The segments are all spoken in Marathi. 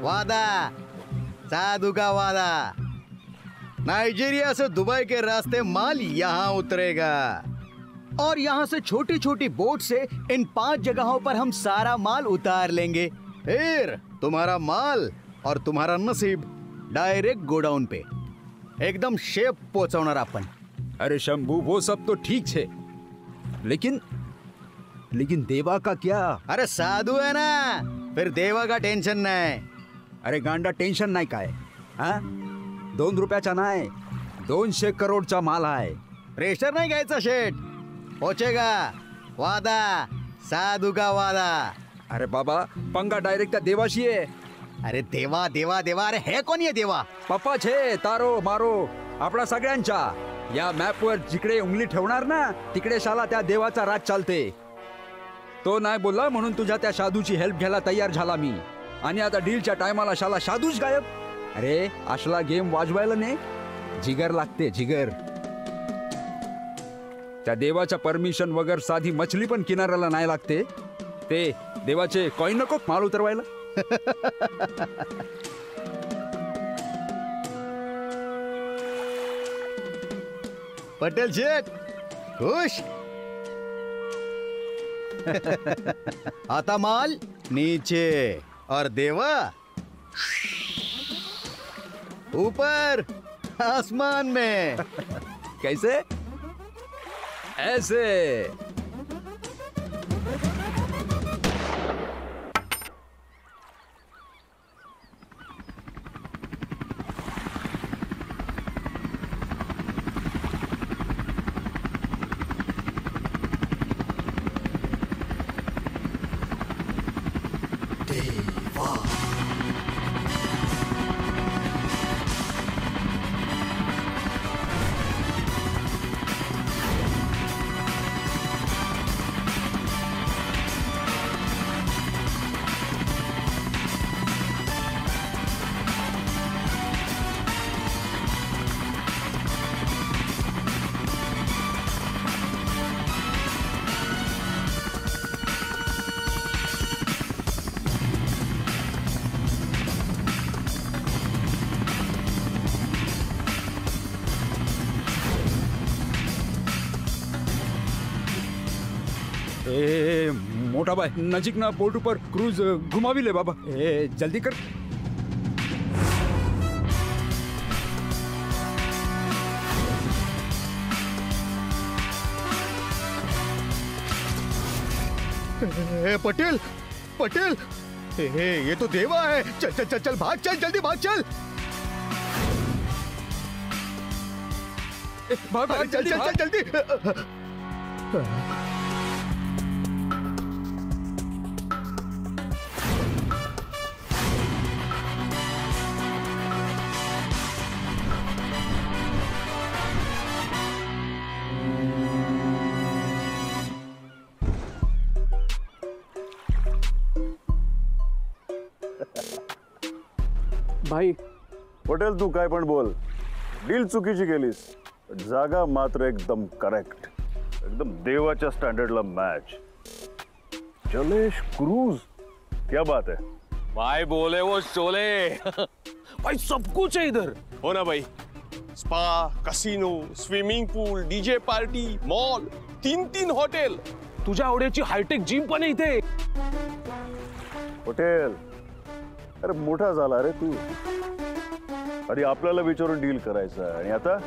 वादा, साधु का वादा। नाइजीरिया से दुबई के रास्ते माल यहाँ उतरेगा और यहाँ से छोटी छोटी बोट से इन 5 जगहों पर हम सारा माल उतार लेंगे। फिर तुम्हारा माल और तुम्हारा नसीब डायरेक्ट गोडाउन पे एकदम शेप पोहोचवणार आपण। अरे शंभू, वो सब तो ठीक छे, लेकिन देवा का क्या? अरे साधु है ना, फिर देवा का टेन्शन नाही। अरे गांडा, टेन्शन नाही काय? हा, 2 रुपयाचा नाही, 200 करोडचा माल आहे। प्रेशर नाही घ्यायचा शेठ, पोचेगा। वादा, साधु का वादा। अरे बाबा, पंगा डायरेक्ट त्या देवाशी आहे। अरे देवा देवा देवा, अरे हे कोण आहे देवा? पप्पा छे, तारो मारो आपला सगळ्यांचा। या मॅपवर जिकडे उंगली ठेवणार ना, तिकडे शाला त्या देवाचा राज चालते। तो नाही बोलला म्हणून तुझ्या त्या साधूची हेल्प घ्यायला तयार झाला मी, आणि आता डीलच्या टायमाला शाला साधूच गायब। अरे असला गेम वाजवायला नाही, जिगर लागते, जिगर। त्या देवाच्या परमिशन वगैरे साधी मछली पण किनाऱ्याला नाही लागते। ते देवाचे कॉइन नको माल उतरवायला। पटेल शेठ खुश? आता माल नीचे और देवा ऊपर आसमान में। कैसे? ऐसे। ए मोटा भाई, नजीक ना पोर्ट ऊपर क्रूज घुमावी ले बाबा। ए जल्दी कर। पटेल पटेल, ये तो देवा है। चल चल चल चल, भाग, चल जल्दी भाग, चल भाग, चल चल चल जल्दी। भाई पटेल, तू काय पण बोल, डील चुकीची केलीस, जागा मात्र एकदम करेक्ट, एकदम देवाच्या स्टँडर्डला मॅच। जलेश क्रूज, क्या बात है भाई, बोले वो शोले। भाई सब कुछ है इधर, हो ना भाई? स्पा, कसिनो, स्विमिंग पूल, डीजे पार्टी, मॉल, 3 हॉटेल, तुझ्या आवडीची हायटेक जिम पण आहे इथे। पटेल, अरे मोठा झाला रे तू, आणि आपल्याला विचारून डील करायचं, आणि आता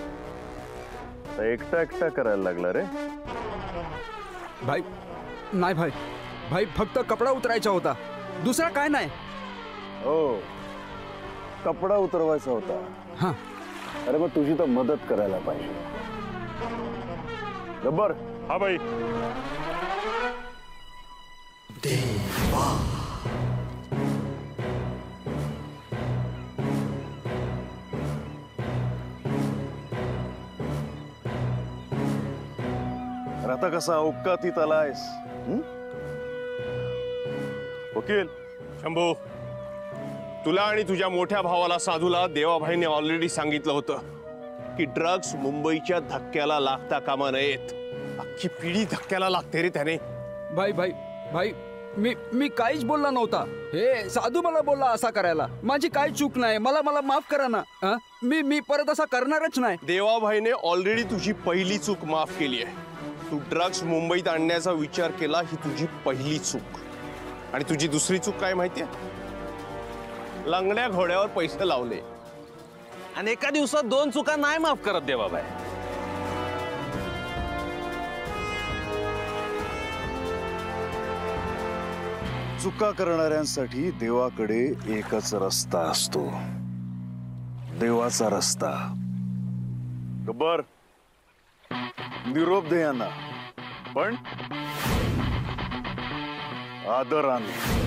एकटा एकटा करायला लागला रे। भाई नाही भाई, भाई फक्त कपडा उतरायचा होता, दुसरा काय नाही। हो, कपडा उतरवायचा होता। हाँ, अरे मग तुझी तर मदत करायला पाहिजे। गब्बर। हाँ भाई। आता कसा अवकातीत आलायस? वकील शंभू, तुला आणि तुझ्या मोठ्या भावाला साधूला देवाभाईने ऑलरेडी सांगितलं होतं की ड्रग्स मुंबईच्या धक्क्याला लागता कामा नयेत। अख्खी पिढी धक्क्याला लागते रे त्याने। भाई भाई भाई मी काहीच बोलला नव्हता. हे साधू मला बोलला असा करायला. माझी काही चूक नाही. मला माफ करा ना. हा? मी परत असा करणारच नाही. देवाभाईने ऑलरेडी तुझी पहिली चूक माफ केली आहे. तू ड्रग्स मुंबईत आणण्याचा विचार केला ही तुझी पहिली चूक. आणि तुझी दुसरी चूक काय माहितीये? लंगड्या घोड्यावर पैसे लावले आणि एका दिवसात 2 चुका नाही माफ करत देवाभाई. चुका करणाऱ्यांसाठी देवाकडे एकच रस्ता असतो, देवाचा रस्ता. गब्बर, निरोप दे यांना, पण आदराने.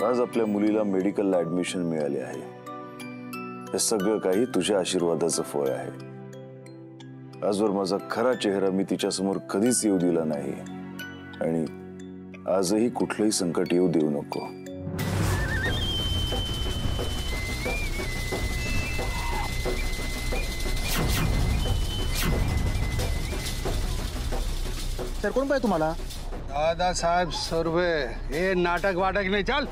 आज आपल्या मुलीला मेडिकलला ऍडमिशन मिळाले आहे. हे सगळं काही तुझ्या आशीर्वादाचं फळ आहे. आजवर माझा खरा चेहरा मी तिच्या समोर कधीच येऊ दिला नाही आणि आजही कुठलंही संकट येऊ देऊ नको. सर कोण पाहिजे तुम्हाला? दादासाहेब सुर्वे. हे नाटक वाटक नाही, चल.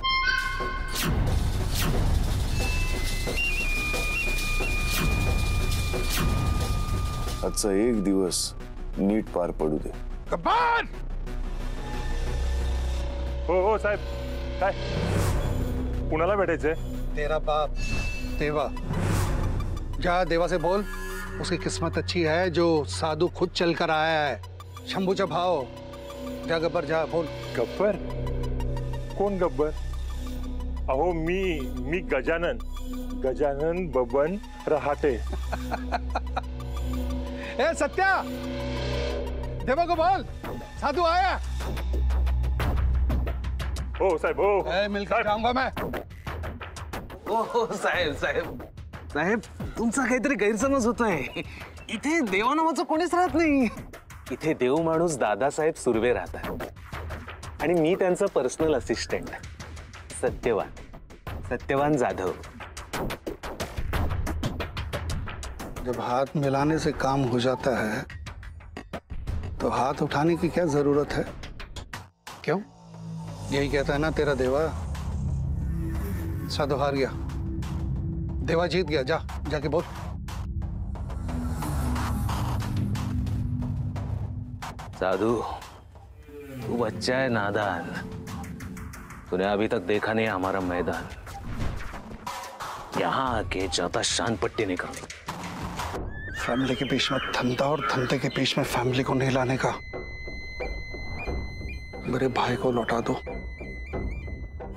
आजचा एक दिवस नीट पार पडू दे. कपान! हो साहेब. काय कुणाला भेटायचंय? तेरा बाप देवा. जा देवा से बोल उसकी किस्मत अच्छी है जो साधु खुद चल कर आया है. शंभूचा भाव. जा गब्बर जा, बोल. गब्बर? कोण गब्बर? अहो मी गजानन बबन रहाटे. ए सत्या, देवा को बोल साधु आया. हो साहेब. हो मिलकर जाऊंगा मैं. हो साहेब तुमचा काहीतरी गैरसमज होतोय. इथे देवा नावाचं कोणीच राहत नाही. इथे देव माणूस दादासाहेब सुर्वे राहतात आणि मी त्यांचा पर्सनल असिस्टंट सत्यवान जाधव. जब हाथ मिलाने से काम हो जाता है तो हाथ उठाने की क्या जरूरत है? क्यों? यही कहता है ना तेरा देवा. साधु हार गया, देवा जीत गया. जा जाके बोल. साधु, तू बच्चा है नादान. तूने अभी तक देखा नहीं हमारा मैदान. यहाँ आके ज्यादा शान पट्टी नहीं करनी. फैमिली के बीच में धंधा और धंधे के बीच में फैमिली को नहीं लाने का. मेरे भाई को लौटा दो,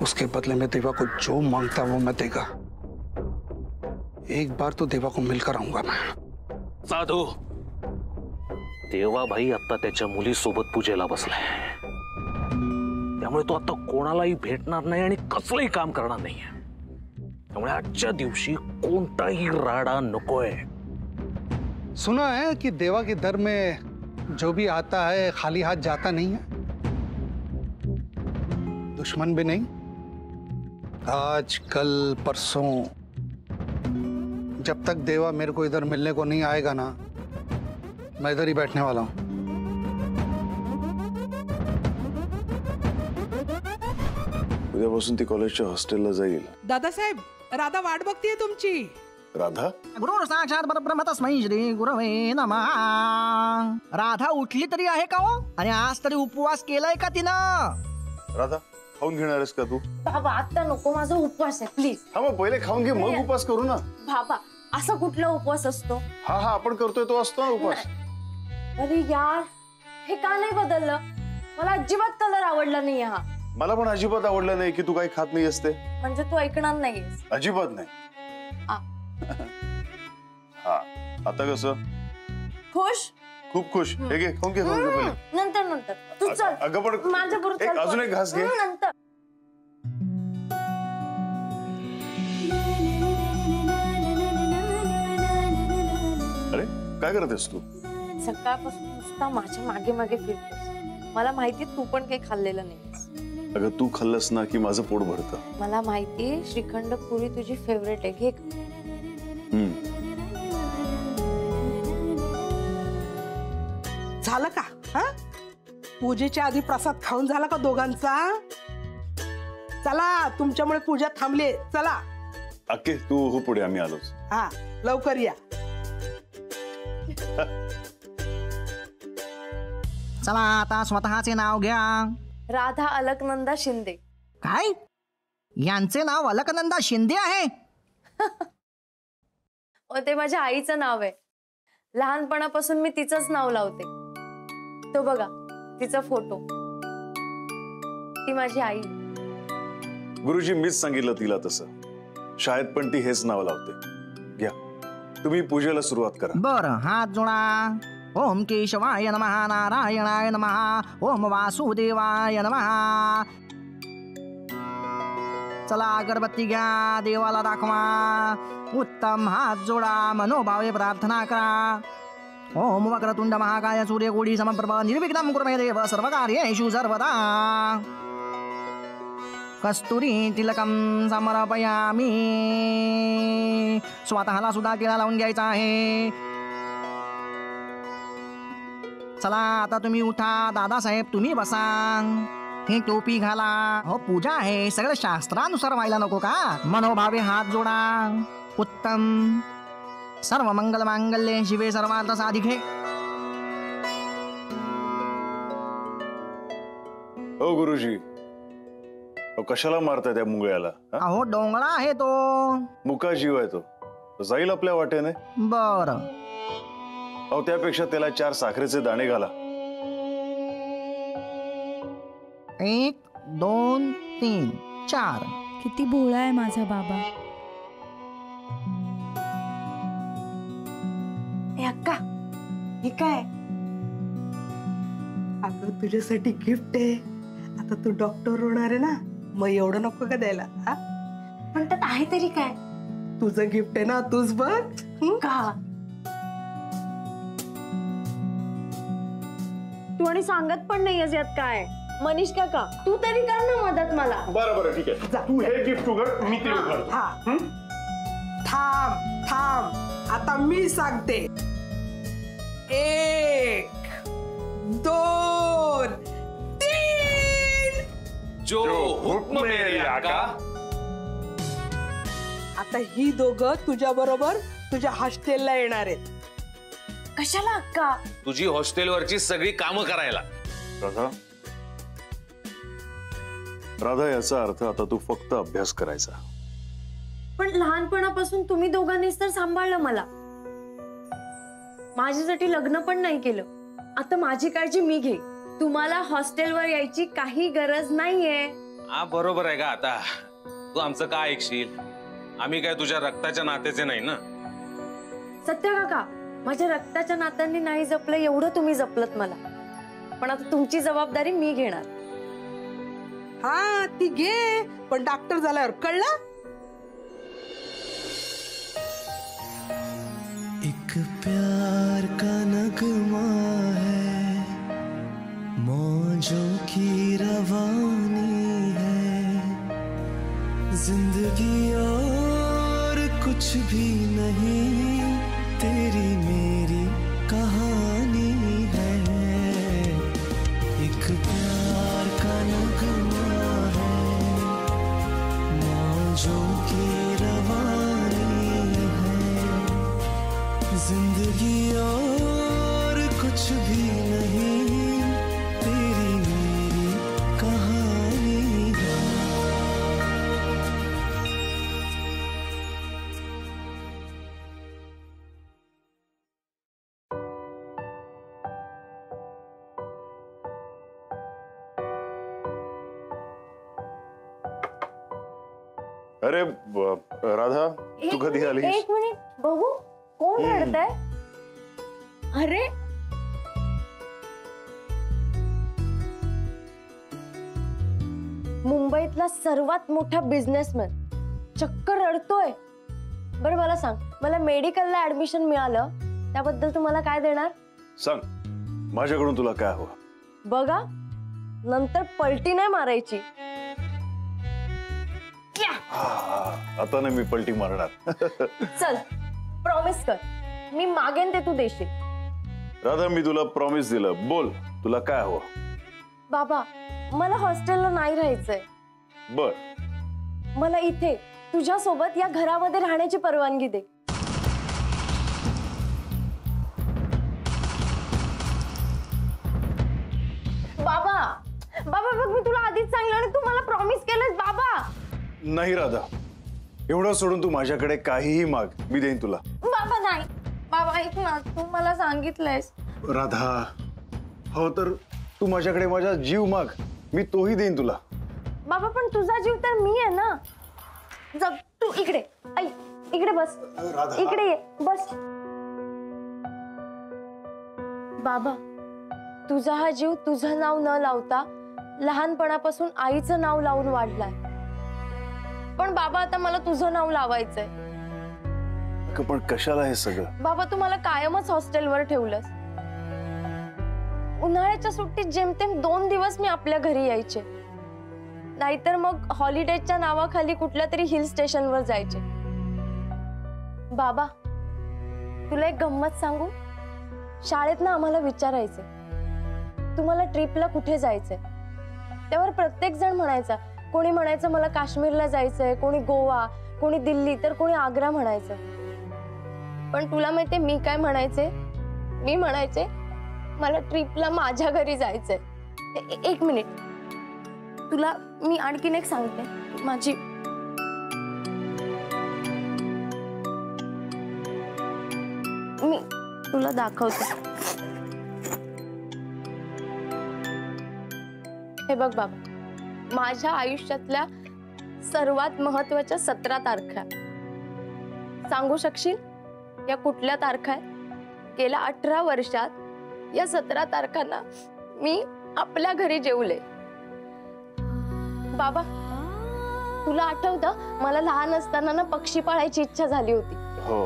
उसके बदले में देवा को जो मांगता है वो मैं देगा. एक बार तो देवा को मिलकर आऊंगा मैं. साधू, देवाभाई आता त्याच्या मुलीसोबत पूजेला बसलाय. त्यामुळे तो आता कोणालाही भेटणार नाही आणि कसलंही काम करणार नाही. त्यामुळे आजच्या दिवशी कोणताही राडा नकोय. सुना है कि देवा के दर में जो भी आता है खाली हाथ जाता नहीं है. दुश्मन भी नहीं. आज कल परसों जब तक देवा मेरे को इधर मिलने को नहीं आएगा ना, मैं इधर ही बैठने वाला हूं. उद्यापासून ती कॉलेजच्या हॉस्टेलला जाईल. दादासाहेब, राधा वाट बघतीये तुमची. राधा? गुरु साक्षात परब्रह्म तस्मै श्री गुरवे नमः. राधा उठली तरी आहे का हो? आणि आज तरी उपवास केलाय का तिनं? राधा, खाऊन घेणार आहेस का तू? बाबा आता नको, माझा उपवास आहे प्लीज. हा मग पहिले खाऊन घे, मग उपवास करू ना. बाबा असा कुठला उपवास असतो? हा आपण करतोय तो असतो ना उपवास. अरे यार, हे का नाही बदललं? मला अजिबात कलर आवडला नाही हा. मला पण अजिबात आवडलं नाही की तू काही खात नाही असते. म्हणजे तू ऐकणार नाहीस? अजिबात नाही. हा आता कसं? खुश? खूप खुश. हे घे, खाऊन घे पहिले. नंतर नंतर तू चल. अगं पण माझ्या बरोबर चल. अजून एक घास घे. नंतर. अरे काय करतेस तू? सकाळपासून नुसता माझ्या मागे मागे फिरतोस. मला माहिती तू पण काही खाल्लेलं नाही. अगं तू खाल्लंस ना की माझं पोट भरतं. मला माहिती श्रीखंड पुरी तुझी फेवरेट आहे. घे. झालं का? हा, पूजेच्या आधी प्रसाद खाऊन झाला का दोघांचा? चला, तुमच्यामुळे पूजा थांबली. चला अक्के तू हो पुढे, आम्ही आलोच. हा, लवकर या. चला आता स्वतःचे नाव घ्या. राधा अलकनंदा शिंदे. काय? यांचे नाव अलकनंदा शिंदे आहे? ते माझ्या आईचं नाव आहे. लहानपणापासून मी तिचंच नाव लावते. तो बघा तिचा फोटो. ती माझी आई. गुरुजी मीच सांगितलं तिला तसं. शाळेत पण ती हेच नाव लावते. घ्या तुम्ही पूजेला सुरुवात करा. बरं, हात जोडा. ओम केशवाय नमः, नारायणाय नमः, ओम वासुदेवाय नमः. चला अगरबत्ती घ्या, देवाला दाखवा. उत्तम, हात जोडा, मनोभावे प्रार्थना करा. ओम वक्रतुंड महाकाय सूर्यकोटी समप्रभ निर्विघ्नं कुरु मे देव सर्वकार्येषु सर्वदा. कस्तुरी तिलकम समर्पयामी. स्वतःला सुद्धा टिळा लावून घ्यायचा आहे. चला आता तुम्ही उठा. दादासाहेब तुम्ही बसा. ही टोपी घाला. हो पूजा आहे, सगळं शास्त्रानुसार व्हायला नको का? मनोभावे हात जोडा. उत्तम. सर्व मंगल मांगल्ये शिवे सर्वार्थ साधिके. हो गुरुजी, कशाला मारताय त्या मुंगळ्याला? अहो डोंगळा आहे तो. मुका जीव आहे तो, जाईल आपल्या वाटेने. बर. अहो त्यापेक्षा त्याला 4 साखरेचे दाणे घाला. 1 2 3 4. किती भोळा आहे माझा बाबा. अक्का, हे काय? अगं तुझ्यासाठी गिफ्ट आहे. आता तू डॉक्टर होणार आहे ना, मग एवढं नको का द्यायला? हा, पण त्यात आहे तरी काय? तुझं गिफ्ट आहे ना, तूच बघ. का तू आणि सांगत पण नाहीयेस यात काय? मनीष काका तू तरी कर ना मदत मला. बरं ठीक आहे. तू हे गिफ्ट उघड, मी ते उघडतो. हा, थांब थांब, आता मी सांगते. 1 2 3. जो हुक्म मेरे आका. आता ही दोघं तुझ्या बरोबर तुझ्या हॉस्टेलला येणार आहेत. कशाला अक्का? तुझी हॉस्टेलवरची सगळी कामं करायला. राधा, राधा याचा अर्थ आता तू फक्त अभ्यास करायचा. पण लहानपणापासून तुम्ही दोघांनीच तर सांभाळलं मला. माझ्यासाठी लग्न पण नाही केलं. आता माझी काळजी मी घे. तुम्हाला हॉस्टेलवर यायची काही गरज नाहीये. हा बरोबर आहे का? आता तू आमचं काय ऐकशील? आम्ही काय तुझ्या रक्ताच्या नात्याचे नाही ना. सत्य काका, माझ्या रक्ताच्या नात्यांनी नाही जपलं एवढं तुम्ही जपलत मला. पण आता तुमची जबाबदारी मी घेणार. हा ती घे, पण डॉक्टर झाल्यावर कळलं. एक प्यार का नगमा है, मौजों की रवानी है, जिंदगी और कुछ भी नहीं, तेरी मेरी कहानी है. एक प्यार का नगमा है, मौजों की रवानी है, जिंदगी और कुछ भी नहीं, तेरी मेरी कहानी है. अरे राधा, तू कधी आली? एक मिनिट बघू, कोण रडतंय? अरे मुंबईतला सर्वात मोठा बिझनेसमॅन चक्क रडतोय. बरं मला सांग, मला मेडिकलला ऍडमिशन मिळालं त्याबद्दल तू मला काय देणार? सांग, माझ्याकडून तुला काय हवं? बघा, नंतर पलटी नाही मारायची. आता नाही मी पलटी मारणार. चल प्रॉमिस कर, मी मागेन ते तू देशील. राधा, मी तुला प्रॉमिस दिलं. बोल, तुला काय हवं? बाबा, मला हॉस्टेलला नाही राहायचंय. बर, मला इथे तुझ्या सोबत या घरामध्ये राहण्याची परवानगी दे. बाबा, बाबा बघ, मी तुला आधीच सांगितलं आणि तू मला प्रॉमिस केलंस. बाबा नाही राधा, एवढं सोडून तू माझ्याकडे काहीही माग, मी देईन तुला. बाबा नाही. बाबा ऐक ना, तू मला सांगितलंयस. राधा, हो तर तू माझ्याकडे माझा जीव माग, मी तोही देईन तुला. बाबा पण तुझा जीव तर मी आहे ना. जग तू इकडे. आई इकडे बस. इकडे ये बस. बाबा, तुझा हा जीव तुझं नाव न लावता लहानपणापासून आईचं नाव लावून वाढलाय. पण बाबा आता मला तुझं नाव लावायचंय. पण कशाला हे सगळं? बाबा तू मला कायमच हॉस्टेलवर ठेवलंस. उन्हाळ्याच्या सुट्टीत जेमतेम 2 दिवस मी आपल्या घरी यायचे, नाहीतर मग हॉलिडेजच्या नावाखाली कुठल्या तरी हिल स्टेशनवर जायचे. बाबा तुला एक गंमत सांगू, शाळेत ना आम्हाला विचारायचे तुम्हाला ट्रिपला कुठे जायचंय. त्यावर प्रत्येक जण म्हणायचा, कोणी म्हणायचं मला काश्मीरला जायचंय, कोणी गोवा, कोणी दिल्ली, तर कोणी आग्रा म्हणायचं. पण तुला माहितीये मी काय म्हणायचे? मी म्हणायचे मला ट्रिपला माझ्या घरी जायचंय. एक मिनिट, तुला मी आणखीन एक सांगते. माझी मी तुला दाखवते. हे बघ बाबा, माझ्या आयुष्यातल्या सर्वात महत्वाच्या 17 तारखा. सांगू शकशील या कुठल्या तारखा आहेत? गेल्या 18 वर्षात या 17 तारखांना मी आपल्या घरी जेवले. बाबा तुला आठवतं, मला लहान असताना ना पक्षी पाळायची इच्छा झाली होती. हो,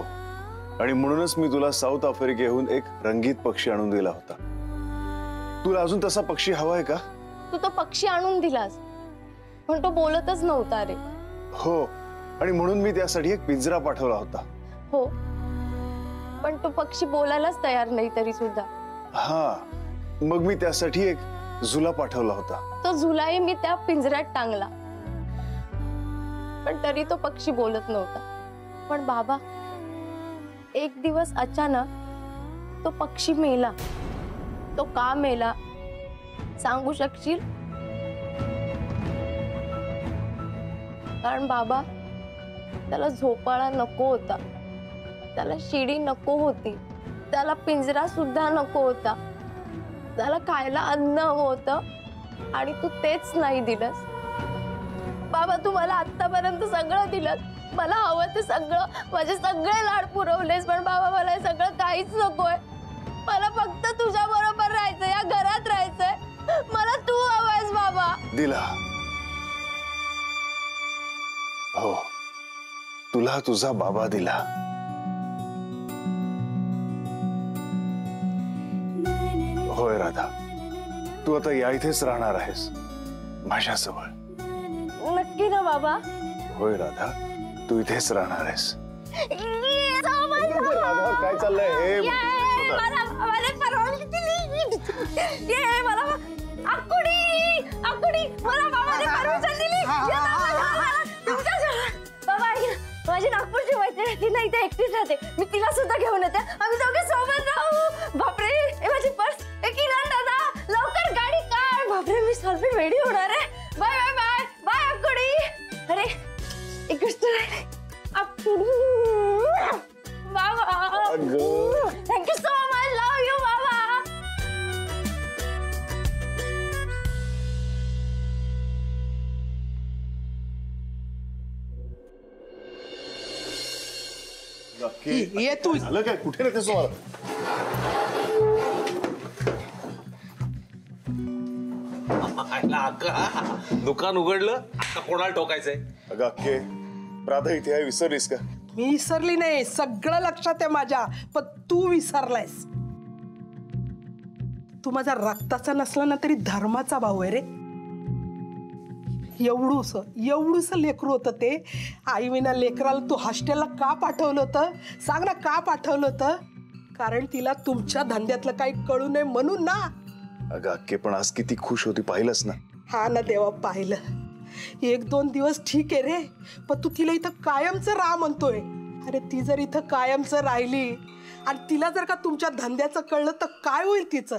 आणि म्हणूनच मी तुला साऊथ आफ्रिकेहून एक रंगीत पक्षी आणून दिला होता. तुला अजून तसा पक्षी हवा आहे का? तू तो पक्षी आणून दिलास, पण तो बोलतच नव्हता रे. हो, आणि म्हणून मी त्यासाठी एक पिंजरा पाठवला होता. हो, पण तो पक्षी बोलायलाच तयार नाही तरी सुद्धा. हा, मग मी त्यासाठी एक झुला पाठवला होता. तो झुलाही मी त्या पिंजऱ्यात टांगला, पण तरी तो पक्षी बोलत नव्हता. पण बाबा एक दिवस अचानक तो पक्षी मेला. तो का मेला सांगू शकशील? कारण बाबा त्याला झोपाळा नको होता, त्याला शिडी नको होती, त्याला पिंजरा सुद्धा नको होता, त्याला खायला अन्न हवं होतं आणि तू तेच नाही दिलंस. बाबा तू मला आतापर्यंत सगळं दिलंस, मला हवं ते सगळं, माझे सगळे लाड पुरवलेस. पण बाबा मला हे सगळं काहीच नकोय. मला फक्त तुझ्या बरोबर राहायचंय, या घरात राहायचंय. मला तू हवायस बाबा. दिला. हो, तुला तुझा बाबा दिला. होय राधा, तू आता या इथेच राहणार आहेस माझ्याजवळ. नक्की ना बाबा? होय राधा, तू इथेच राहणार आहेस. राधा काय चाललंय हे? माझी नागपूरची मैत्रीण ती नाही, एकटीच राहते. मी तिला सुद्धा घेऊन येते, आम्ही दोघे सोबत राहू. बापरे, माझी पर्स. किरण दादा लवकर गाडी काढ. बापरे, मी सर्व वेडी होणार आहे. बाय बाय बाय बाय अक्कुडी. अरे एक गोष्ट राहिली. बाबा thank you so much. Love you बाबा. ये तू झालं काय? कुठे राहतेस मला? दुकान उघडलं आता कोणाला टोकायचंय? अगं अक्के, राधा इथे आहे, विसरलीस का? मी विसरली नाही, सगळं लक्षात आहे माझ्या, पण तू विसरलायस. तू माझा रक्ताचा नसला ना तरी धर्माचा भाऊ आहे रे. एवढूस लेकरू होतं ते. आई विना लेकराला तू हॉस्टेलला का पाठवलं होतं सांग ना, का पाठवलं होतं? कारण तिला तुमच्या धंद्यातलं काही कळू नये म्हणून ना. अगं अक्के, पण आज किती खुश होती पाहिलंस ना? हा ना देवा, पाहिलं. 1-2 दिवस ठीक आहे रे, पण तू तिला इथं कायमचं राहा म्हणतोय. अरे ती जर इथं कायमचं राहिली आणि तिला जर का तुमच्या धंद्याचं कळलं तर काय होईल तिचं?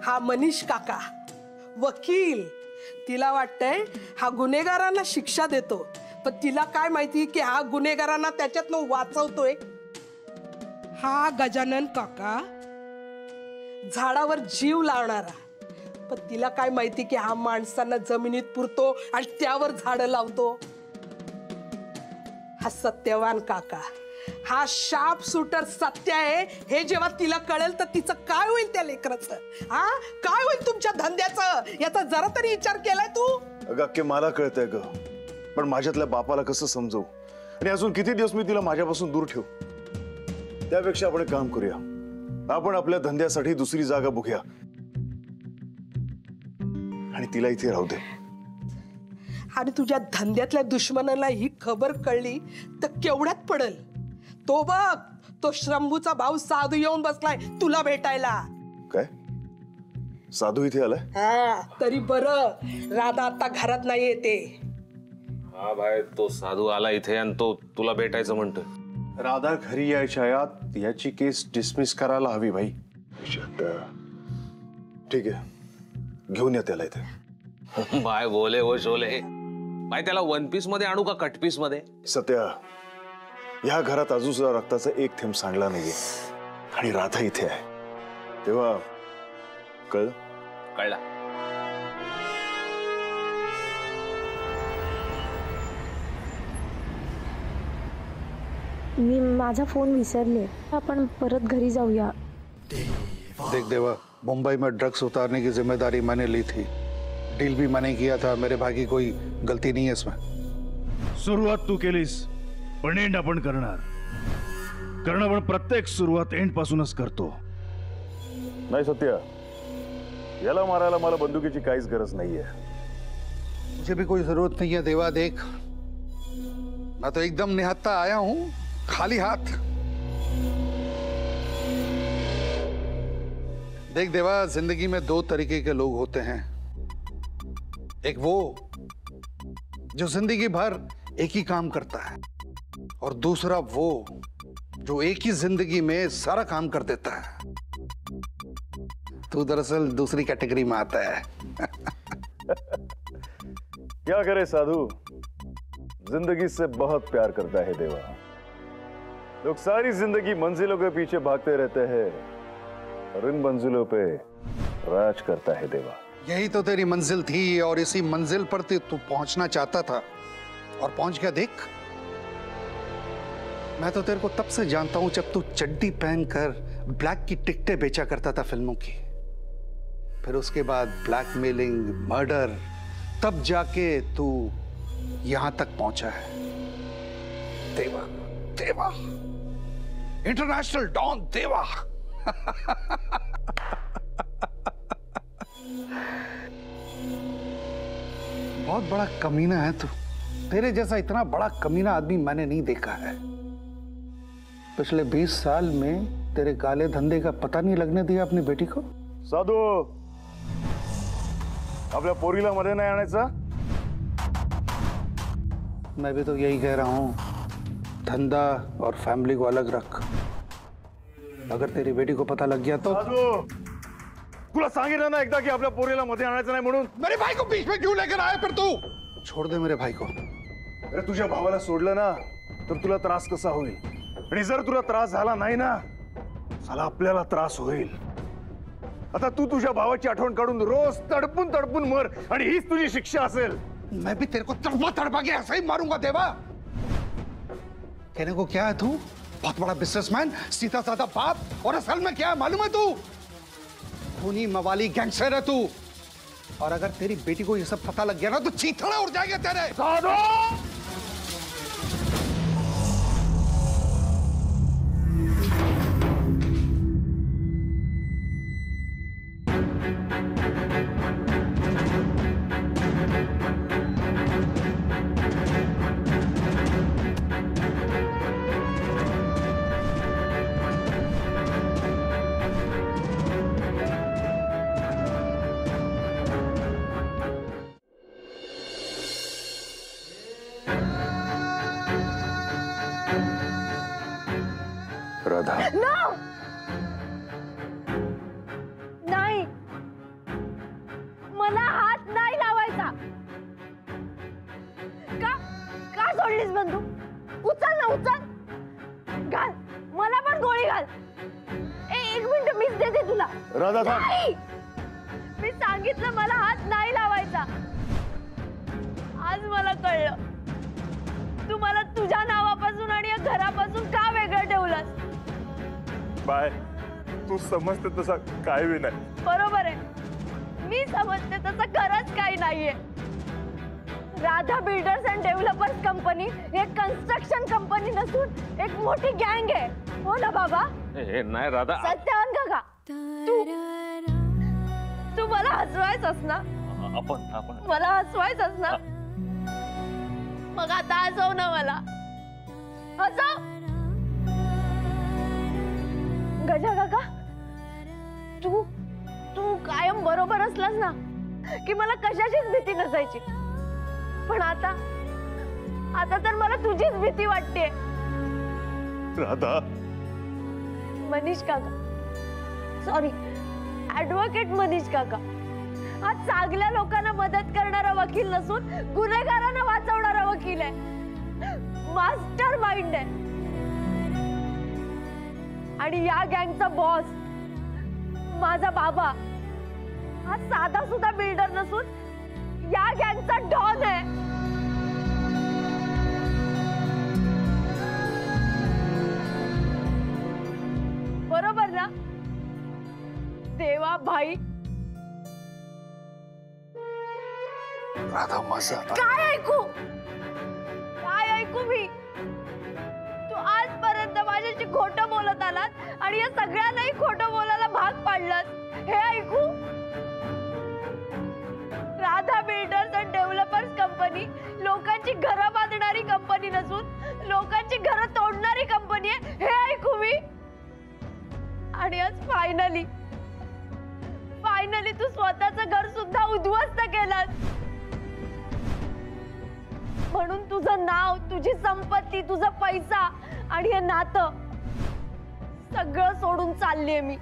हा मनीष काका वकील, तिला वाटतंय हा गुन्हेगारांना शिक्षा देतो, पण तिला काय माहिती की हा गुन्हेगारांना त्याच्यातनं वाचवतोय. हा गजानन काका झाडावर जीव लावणारा, पण तिला काय माहिती की हा माणसांना जमिनीत पुरतो आणि त्यावर झाडं लावतो. हा सत्यवान काका, हा शार्प शूटर सत्य आहे. हे जेव्हा तिला कळेल तर तिचं काय होईल त्या लेकराचं? काय होईल तुमच्या धंद्याचं? याचा जरा तरी विचार केलाय तू? अगं अक्के, मला कळतंय ग, पण माझ्यातल्या बापाला कसं समजवू? आणि अजून किती दिवस मी तिला माझ्यापासून दूर ठेवू? त्यापेक्षा आपण एक काम करूया, आपण आपल्या धंद्यासाठी दुसरी जागा बघूया आणि तिला इथे राहू दे. आणि तुझ्या धंद्यातल्या दुश्मनाला ही खबर कळली तर केवढ्यात पडल? तो बघ, तो शंभूचा भाऊ साधू येऊन बसलाय तुला भेटायला. काय? साधू इथे आलाय? हा, तरी बरं राधा आता घरात नाही येते. हा भाई, तो साधू आला इथे आणि तो तुला भेटायचं म्हणतोय. राधा घरी यायच्या आत याची केस डिसमिस करायला हवी भाई. ठीक आहे, घेऊन या त्याला इथे. भाई बोले हो शोले, भाई त्याला वन पीस मध्ये आणू का कट पीस मध्ये? सत्या, या घरात अजून सुद्धा रक्ताचा एक थेंब सांडला नाहीये आणि राधा इथे आहे, तेव्हा कळला. मी माझा फोन विसरले, आपण परत घरी जाऊया. देख देवा, मुंबई में ड्रग्स उतारने की जिम्मेदारी मैंने ली थी, डील भी मैंने किया था, मेरे भाई की कोई गलती नहीं है इसमें. सुरुवात तू केलीस, पण एंड आपण करणार. कारण आपण प्रत्येक सुरुवात एंड पासूनच करतो. नाही सत्या, याला मारायला मला बंदुकीची काहीच गरज नाहीये. मुझे भी कोई जरूरत नहीं है देवा. देख, मैं तो एकदम निहत्था आया हूं, खाली हाथ. देख देवा, जिंदगी में 2 तरीके के लोग होते हैं. एक वो जो जिंदगी भर एक ही काम करता है, और दूसरा वो जो एक ही जिंदगी में सारा काम कर देता है. तू दरअसल दूसरी कैटेगरी में आता है. क्या करे साधु, जिंदगी से बहुत प्यार करता है देवा. लोग सारी जिंदगी मंजिलों के पीछे भागते रहते हैं और इन मंजिलों पे राज करता है देवा. यही तो तेरी मंजिल थी, और इसी मंजिल पर तू पहुंचना चाहता था, और पहुंच गया. देख, मैं तो तेरे को तब से जानता हूं जब तू चड्डी पहनकर ब्लैक की टिकटें बेचा करता था फिल्मों की. फिर उसके बाद ब्लैकमेलिंग, मर्डर, तब जाके तू यहां तक पहुंचा है. देवा, देवा, इंटरनेशनल डॉन देवा. बहुत बड़ा कमीना है तू. तेरे जैसा इतना बड़ा कमीना आदमी मैंने नहीं देखा है. पिछले 20 साल में तेरे काले धंधे का पता नहीं लगने दिया अपनी बेटी को. साधू, आपल्या पोरीला मध्ये नाही आणायचा. मैं भी तो यही कह रहा हूं, धंधा और फैमिली को अलग रख. अगर तेरी बेटी को पता लग गया तो. साधू, तुला सांगितलं ना एकदा की आपल्या पोरीला मध्ये आणायचं नाही म्हणून. मेरे भाई को बीच में क्यों लेकर आया फिर तू? छोड़ दे मेरे भाई को. अरे तुझ्या भावाला सोडलं ना तर तुला त्रास कसा होईल, आणि जर तुला त्रास झाला नाही ना, साला आपल्याला त्रास होईल. आता तू तुझ्या भावाची आठवण काढून रोज तडपून तडपून मर, आणि हीच तुझी शिक्षा असेल. मैं भी तेरे को तड़पा तड़पा के ऐसे ही मारूंगा देवा. कहने को क्या है तू? बहुत बड़ा बिजनेसमैन, सीधा साधा बाप, और असल में क्या है मालूम है तू? खूनी मवाली गैंगस्टर है तू. और अगर तेरी बेटी को ये सब पता लग गया ना तो चीथड़ा उड़ जाएगा तेरे। राधा, नाही, मला हात नाही लावायचा. का सोडलीस बंदूक? उचल ना, उचल. घाल, मला पण गोळी घाल. एक मिनिट, मीच देते तुला. राधा थांब. नाही, मी सांगितलं मला हात नाही लावायचा. आज मला कळलं तू मला तुझ्या नावापासून आणि या घरापासून का वेगळं ठेवलंस. बाय, तू समजते तसं काय बी नाही. बरोबर आहे, मी समजते तसं खरंच काही नाहीये. Radha builders and developers company एक कन्स्ट्रक्शन कंपनी नसून एक मोठी गँग आहे. हो ना बाबा? नाही राधा, सत्यावन काका, तू मला हसवायचंस ना? आपण मला हसवायचंस ना? मग आता हसव ना मला, हसव. गजा काका, तू कायम बरोबर असलास ना की मला कशाचीच भीती नसायची. पण आता तर मला तुझीच भीती वाटते. राधा, मनीष काका, सॉरी, ऍडव्होकेट मनीष काका, हा चांगल्या लोकांना मदत करणारा वकील नसून गुन्हेगारांना वाचवणारा वकील आहे. मास्टर माइंड आहे. आणि या गँगचा बॉस माझा बाबा हा साधा सुद्धा बिल्डर नसून या गँगचा डॉन आहे. बरोबर ना देवा भाई? राधा माझा काय ऐकू मी? तू आजपर्यंत माझ्याशी खोटं बोलत आलास आणि या सगळ्यांनाही खोटं बोलायला भाग पाडलास. हे ऐकू? Radha builders and developers company लोकांची घरं बांधणारी कंपनी नसून लोकांची घरं तोडणारी कंपनी आहे. हे ऐकू मी? आणि आज फायनली तू स्वतःचं घर सुद्धा उद्ध्वस्त केलंस. म्हणून तुझं नाव, तुझी संपत्ती, तुझा पैसा आणि हे नातं सगळं सोडून चाललीये मी.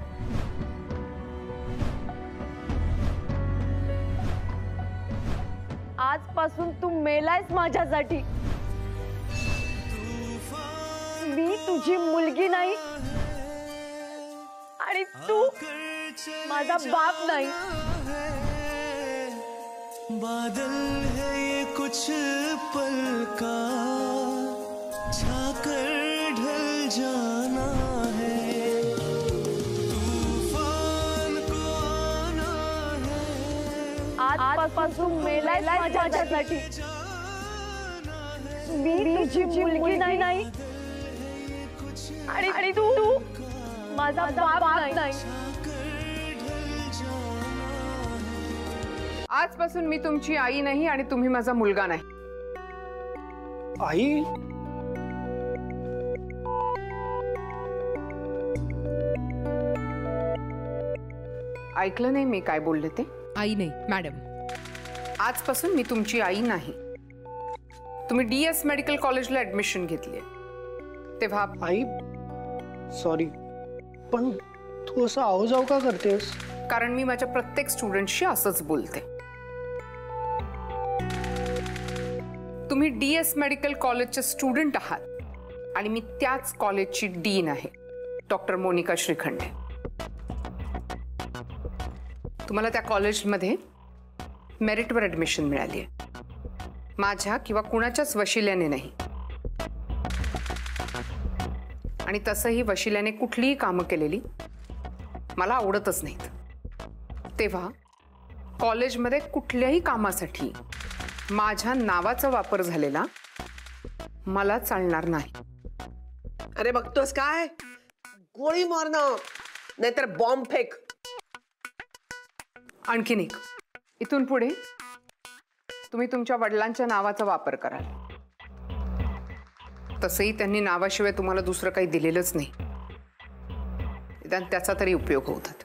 आजपासून तू मेलायस माझ्यासाठी. मी तुझी मुलगी नाही आणि तू माझा बाप नाही. बादल है ये कुछ पल का, छाकर ढल जाना है, तूफान को आना है. आजपासून मेलायस माझ्यासाठी. मी तुझी मुलगी नाही आणि तू माझा बाप नाही. आजपासून मी तुमची आई नाही आणि तुम्ही माझा मुलगा नाही. आई? ऐकलं नाही मी काय बोलले ते? आई नाही मॅडम. आजपासून मी तुमची आई नाही. तुम्ही DS मेडिकल कॉलेजला ऍडमिशन घेतली तेव्हा. आई सॉरी, पण तू असं आवजाव का करतेस? कारण मी माझ्या प्रत्येक स्टुडंटशी असंच बोलते. तुम्ही DS मेडिकल कॉलेजचे स्टुडंट आहात आणि मी त्याच कॉलेजची डीन आहे, डॉक्टर मोनिका श्रीखंडे. तुम्हाला त्या कॉलेजमध्ये मेरिटवर ऍडमिशन मिळाली आहे, माझ्या किंवा कुणाच्याच वशिल्याने नाही. आणि तसंही वशिल्याने कुठलीही कामं केलेली मला आवडतच नाहीत. तेव्हा कॉलेजमध्ये कुठल्याही कामासाठी माझ्या नावाचा वापर झालेला मला चालणार नाही. अरे बघतोस काय, गोळी मारणं नाहीतर बॉम्ब फेक. आणखीन एक, इथून पुढे तुम्ही तुमच्या वडिलांच्या नावाचा वापर कराल. तसंही त्यांनी नावाशिवाय तुम्हाला दुसरं काही दिलेलंच नाही. निदान त्याचा तरी उपयोग होतात.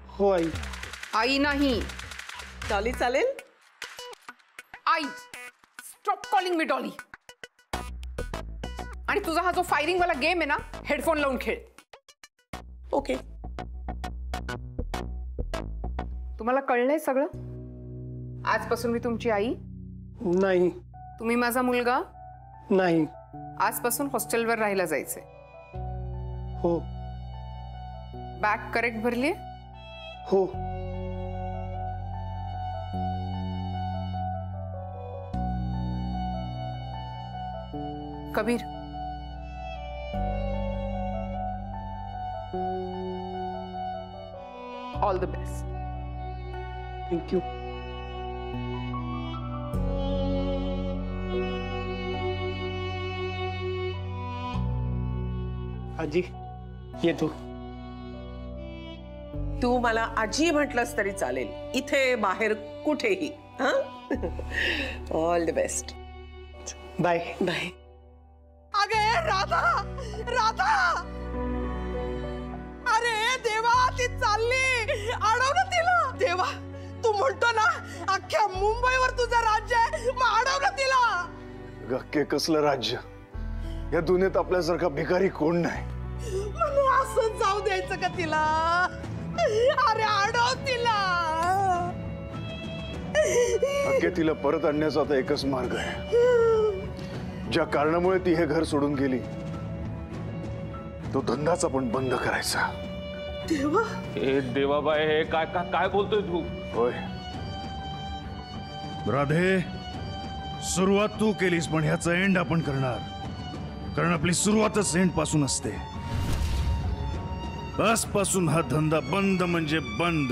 हो आई. आई नाही, डॉली चालेल. आई, स्टॉप कॉलिंग मी डॉली. आणि तुझा हा जो फायरिंग वाला गेम आहे ना, हेडफोन लावून खेळ. ओके. तुम्हाला कळलंय सगळं? आजपासून मी तुमची आई नाही. तुम्ही माझा मुलगा नाही. आजपासून हॉस्टेलवर राहायला जायचंय. हो. बॅग करेक्ट भरली? हो. Kabir, all the best. Thank you. आजी ये तू मला आजी म्हटलंस तरी चालेल, इथे बाहेर कुठेही. All the best. Bye bye. अगे राधा, राधा, अरे देवा ती चालली, अडव ना तिला. देवा, तू म्हणतो ना अख्ख्या मुंबईवर तुझं राज्य आहे, मग अडव ना तिला. गक्के कसलं राज्य, या दुनियेत आपल्यासारखा भिकारी कोण नाही. मला असं जाऊ द्यायचं का तिला? अरे अडव तिला. अक्के तिला परत आणण्याचा आता एकच मार्ग आहे. ज्या कारणामुळे ती हे घर सोडून गेली, तो धंदाच आपण बंद करायचा. देवा, हे देवाबाई, हे काय काय काय बोलतोय तू? होय राधे, सुरुवात तू केलीस, पण ह्याचा एंड आपण करणार. कारण आपली सुरुवातच एंड पासून असते. आजपासून हा धंदा बंद म्हणजे बंद.